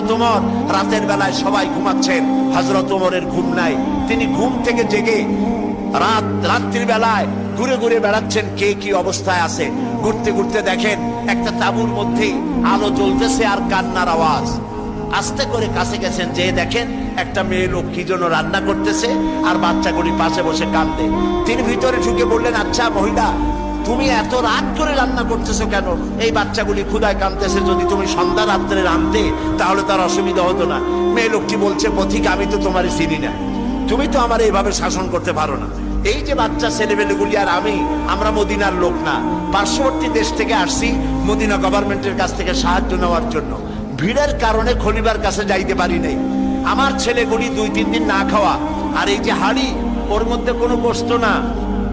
হযরত ওমর রাতের বেলায় সবাই ঘুমাচ্ছেন, হযরত ওমরের ঘুম নাই। তিনি ঘুম থেকে জেগে রাত্রির বেলায় ঘুরে ঘুরে বেড়াচ্ছেন কে কি অবস্থায় আছে। ঘুরতে ঘুরতে দেখেন একটা তাঁবুর মধ্যে আলো জ্বলতেছে আর কান্নার আওয়াজ। আস্তে করে কাছে গেছেন, যে দেখেন একটা মেয়ে লোক কি জন্য রান্না করতেছে আর বাচ্চাগুলি পাশে বসে কাঁদে। তিনি ভিতরে ঢুকে বললেন, আচ্ছা মহিলা, তুমি এত রাত করে রান্না করতেছো কেন? এই বাচ্চাগুলি ক্ষুধায় কাঁদতেছে, যদি তুমি সন্ধ্যা রাত্রে রাঁধতে তাহলে তার অসুবিধা হতো না। মেয়ে লোকটি বলছে, পথিক আমি তো তোমার চিনি না, তুমি তো আমার এইভাবে শাসন করতে পারো না। এই যে বাচ্চা ছেলেমেয়েগুলি আর আমরা মদিনার লোক না, পার্শ্ববর্তী দেশ থেকে আসছি মদিনা গভর্নমেন্টের কাছ থেকে সাহায্য নেওয়ার জন্য। ভিড়ের কারণে খলিফার কাছে যাইতে পারি নাই। আমার ছেলেগুলি 2-3 দিন না খাওয়া, আর এই যে হাড়ি, ওর মধ্যে কোনো গোশত না,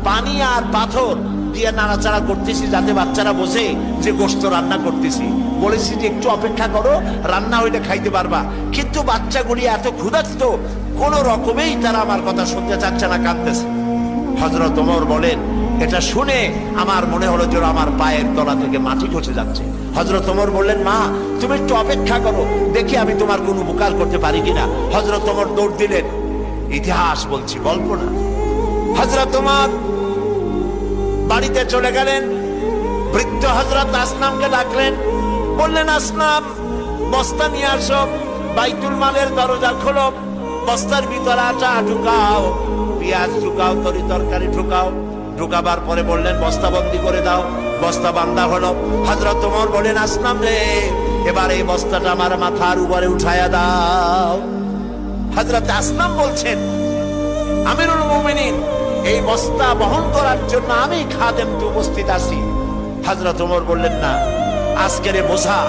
পানি আর পাথর দিয়ে নাড়াচাড়া করতেছি যাতে বাচ্চারা বসে যে গোশত রান্না করতেছি। বলেছি যে একটু অপেক্ষা করো, রান্না হইলে খাইতে পারবা। কিন্তু বাচ্চাগুলি এত ক্ষুধার্ত, কোন রকমেই তারা আমার কথা শুনতে চাচ্ছে না, কাঁদতেছে। হযরত ওমর বলেন, এটা শুনে আমার মনে হলো যে আমার পায়ের তলা থেকে মাটি খসে যাচ্ছে। হযরত ওমর বললেন, মা তুমি একটু অপেক্ষা করো, দেখি আমি তোমার কোনো উপকার করতে পারি কিনা। হযরত ওমর দৌড় দিলেন। ইতিহাস বলছি, গল্প না। হযরত ওমর বাড়িতে চলে গেলেন। বৃদ্ধ হযরত আসনামকে ডাকলেন, বললেন, আসনাম বস্তা নিয়ে আসো, বাইতুল মালের দরজা খোলো, বস্তার ভিতরে আটা ঢুকাও, পেঁয়াজ ঢুকাও, তরি তরকারি ঢুকাও। ঢুকাবার পরে বললেন, বস্তা বন্দি করে দাও। বস্তা বান্ধা হলো। হযরত ওমর বলেন, আসনাম রে, এবার এই বস্তাটা আমার মাথার উপরে উঠায়া দাও। হযরত আসনাম বলছেন, আমিরুল মুমিনিন, এই বস্তা বহন করার জন্য আমি খাদেম তো উপস্থিত আছি। হযরত ওমর বললেন, না, আজকের বোঝা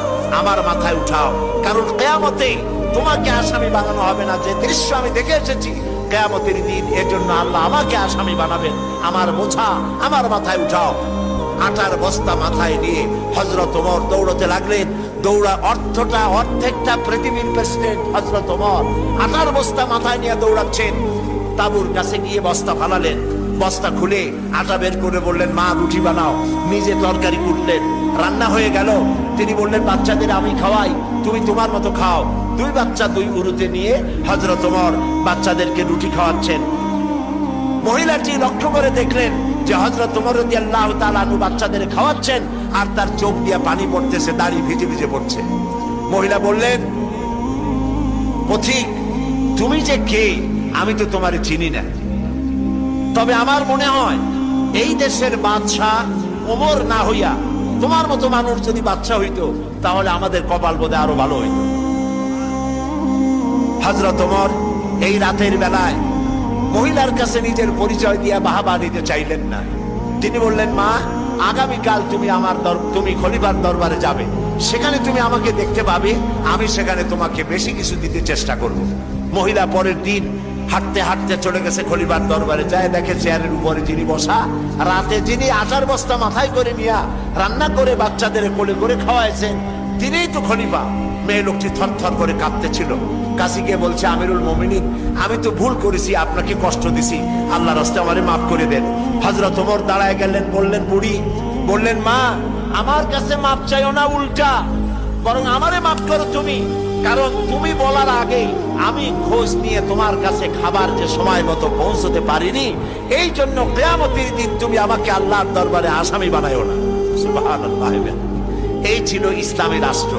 আমার মাথায় উঠাও, কারণ কিয়ামতে তোমাকে আসামি বানানো হবে না। যে দৃশ্য আমি দেখে এসেছি কিয়ামতের দিন, এর জন্য আল্লাহ আমাকে আসামি বানাবেন। আমার বোঝা আমার মাথায় উঠাও। আটার বস্তা মাথায় নিয়ে হযরত ওমর দৌড়তে লাগলেন। অর্ধেকটা পৃথিবীর প্রেসিডেন্ট হযরত ওমর আটার বস্তা মাথায় নিয়ে দৌড়াচ্ছেন। তাঁবুর কাছে গিয়ে বস্তা ফালালেন। বস্তা খুলে আটা বের করে বললেন, মা রুটি বানাও। নিজে তরকারি কুটলেন, রান্না হয়ে গেল। তিনি বললেন, বাচ্চাদের আমি খাওয়াই, তুমি তোমার মতো খাও। 2 বাচ্চা 2 উরুতে নিয়ে হযরত ওমর বাচ্চাদেরকে রুটি খাওয়াচ্ছেন। মহিলাটি লক্ষ্য করে দেখলেন যে হযরত ওমর রাদিয়াল্লাহু তাআলা আনহু বাচ্চাদের খাওয়াচ্ছেন আর তার চোখ দিয়ে পানি পড়তেছে, দাড়ি ভিজে ভিজে পড়ছে। মহিলা বললেন, পথিক তুমি যে কে আমি তো তোমারে চিনি না, তবে আমার মনে হয় এই দেশের বাদশা ওমর না হইয়া তোমার মতো মানুষ যদি বাদশা হইতো তাহলে আমাদের কপাল বোধে আরো ভালো হইতো। হযরত ওমর এই রাতের বেলায় মহিলার কাছে নিজের পরিচয় দিয়ে বাহাবা দিতে চাইলেন না। তিনি বললেন, মা আগামীকাল তুমি খলিফার দরবারে যাবে, সেখানে তুমি আমাকে দেখতে পাবে, আমি সেখানে তোমাকে বেশি কিছু দিতে চেষ্টা করব। মহিলা পরের দিন হাঁটতে হাঁটতে চলে গেছে খলিফার দরবারে। যায় দেখে চেয়ারের উপরে যিনি বসা, রাতে যিনি আটার বস্তা মাথায় করে নিয়া রান্না করে বাচ্চাদের কোলে করে খাওয়াইছেন, তিনিই তো খলিফা। মেয়ে লোকটি থরথর করে কাঁপতেছিল। কাছে গিয়ে বলছে, আমিরুল মুমিনিন, আমি তো ভুল করেছি, আপনাকে কষ্ট দিছি, আল্লাহর রাস্তায় আমারে মাফ করে দেন। হযরত ওমর দাঁড়ায় গেলেন, বললেন, বুড়ি বললেন, মা আমার কাছে মাফ চাইও না, উল্টা বরং আমারে মাফ করো তুমি, কারণ তুমি বলার আগে আমি খোঁজ নিয়ে তোমার কাছে খাবার যে সময় মতো পৌঁছতে পারিনি, এই জন্য কিয়ামতের দিন তুমি আমাকে আল্লাহর দরবারে আসামি বানাইও না। সুবহানাল্লাহ। এই ছিল ইসলামী রাষ্ট্র।